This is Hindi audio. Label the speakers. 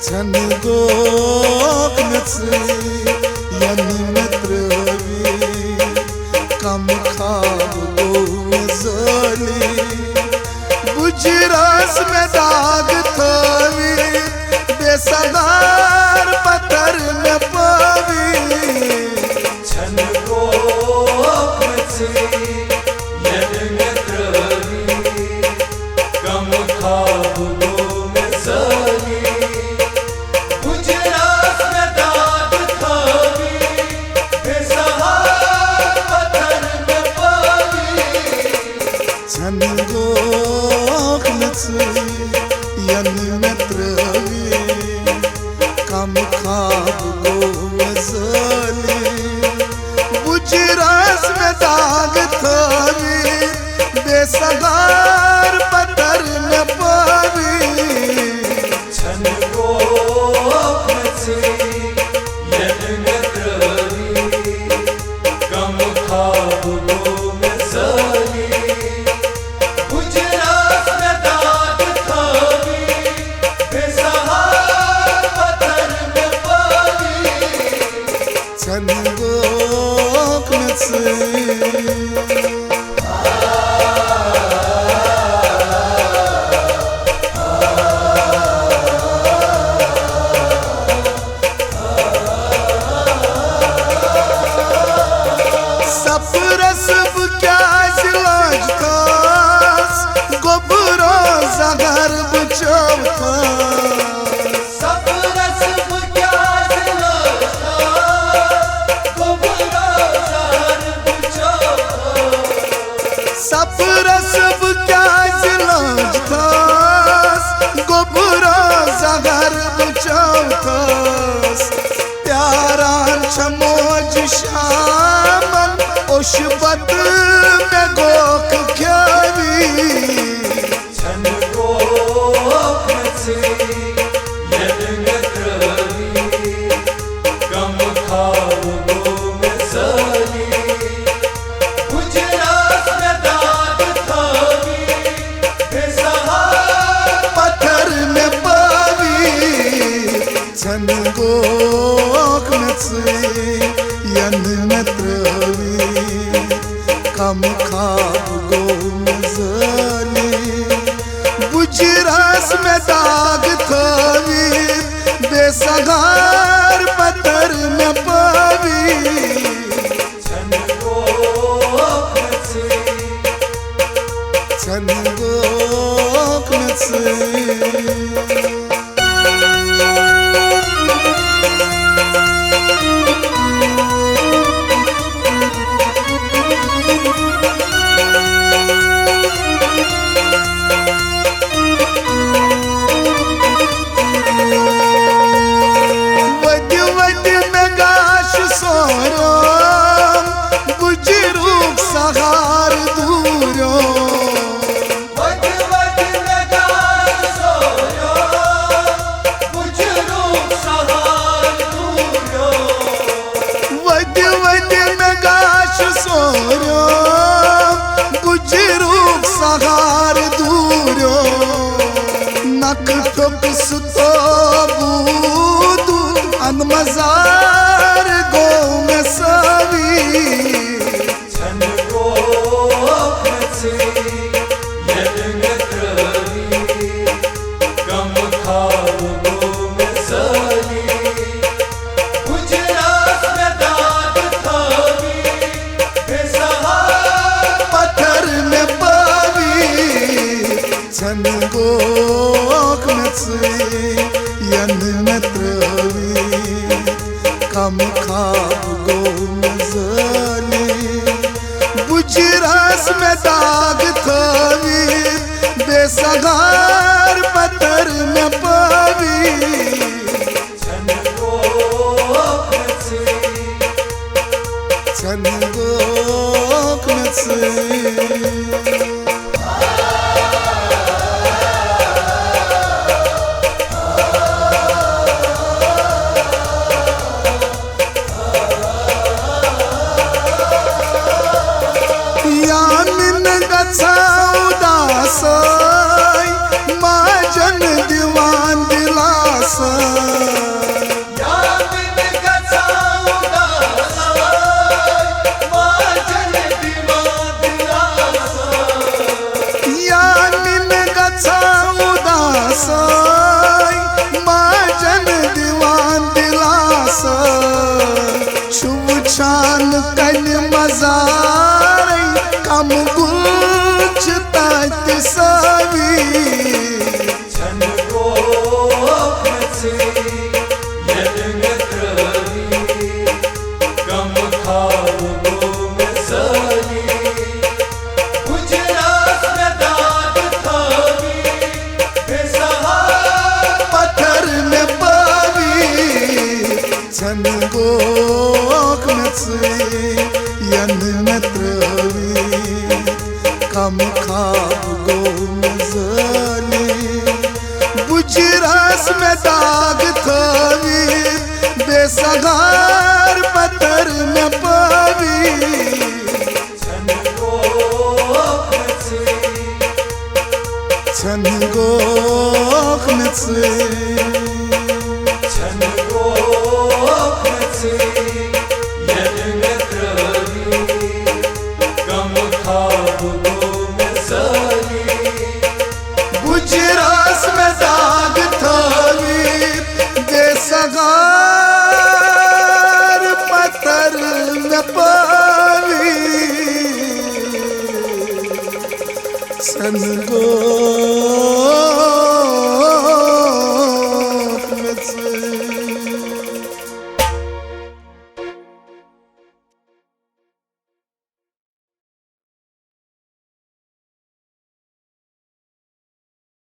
Speaker 1: छन गोकनच यन्त्रवी कम खाब गो जली बुजरस में दाग थवी बेसदार पत्थर में पवी
Speaker 2: छन गोकनच यन्त्रवी कम खाब गो जली
Speaker 1: छन गोकनच यन्त्रवी कम खाब गो जली बुजरस में दाग थवी बेसगार पत्थर में पवी
Speaker 2: छन गोकनच यन्त्रवी कम खाब गो जली
Speaker 1: छन गोकनच सफरस क्या लाज खास गोबरो जगर बुचौथा सफरस क्या लाज खास गोबरो जगर बुचौथस प्यारान छमोज शामन ओशबत में गोक ख्यावी
Speaker 2: छन गोकनच यन्त्रवी कम खाब गो जली बुजरस में दाग थवी बेसहार
Speaker 1: पत्थर में पवी छन गोकनच यन्त्रवी कम खाब गो जली बुजरस में दाग थवी बेसगार पत्थर में पवी
Speaker 2: छन गोकनच
Speaker 1: छन गोकनच सहार दूरो वद वद में गाश सोरो बुजरूक सहार दूरो नक ठोक सुतो बूदू अनमजार गो में सवी
Speaker 2: छन गोकनच यन्त्रवी कम खाब गो जली बुजरस में दाग थवी बेसहार
Speaker 1: पत्थर में पवी छन गोकनच यन्त्रवी कम खाब गो जली बुजरस में दाग थवी बेसगार पत्थर में पवी
Speaker 2: छन गोकनच
Speaker 1: छन गोकनच यामिन गच्छा उदास माय दिलास छुवछान कन मजार कम गुल तत सवी
Speaker 2: छन को से यद में त्रवी कम खाओ में साली गुजरात में दाद थावी बेसहारा
Speaker 1: पत्थर में पावी छन गोख में से यन में त्रवी कम खाब गो मजाली बुजरास में दाग थवी बेसगार पत्थर में पावी
Speaker 2: छन को से
Speaker 1: छन गोख में से
Speaker 2: छन को से यद में त्रवी कम खाओ में साली
Speaker 1: गुजरास में दाग थवी बेसगार पत्थर में